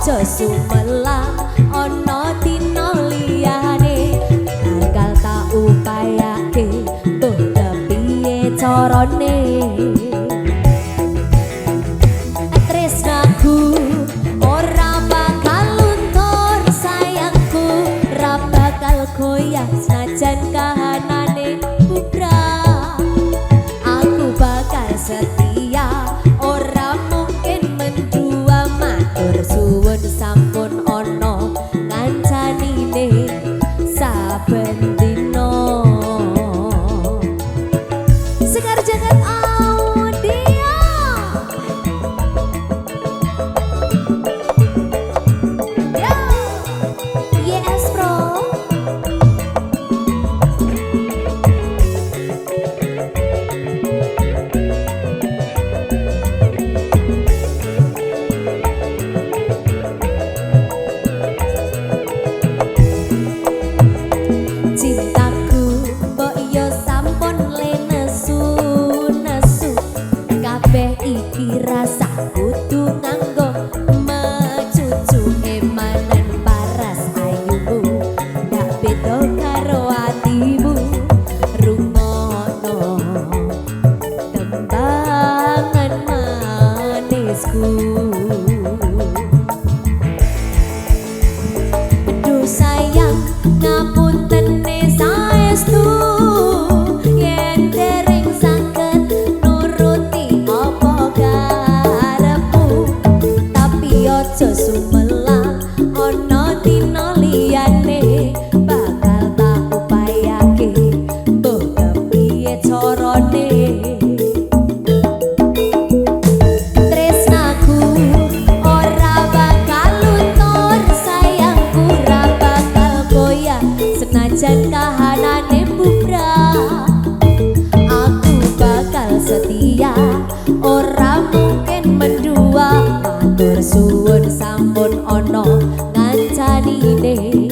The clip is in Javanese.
ojo sumelang ono dino liyane bakal tak upayake mbuh kepiye carane tresnaku ora bakal luntur sayangku ora bakal goyah senajan kahanane bubrah aku bakal setia ora mungkin mendua matur suwun sampun ono ngancanine saben dino Sekar Jagat Audio Yes bro cintaku mbok yo sampun le nesu kabeh iki rasa kudu nganggo mecucu emanan paras ayumu ndak beda karo atimu rungono tembangan manisku aduh sayang ngapunten saestu yen dereng saged nuruti apa karepmu tapi aja sumelang ana dina liyane bakal tak upayake mbuh kepiye carane tresnaku ora bakal luntur sayangku ora bakal goyah senajan kahanane bubrah aku bakal setia ora mungkin mendua matur suwun sampun ono ngancanine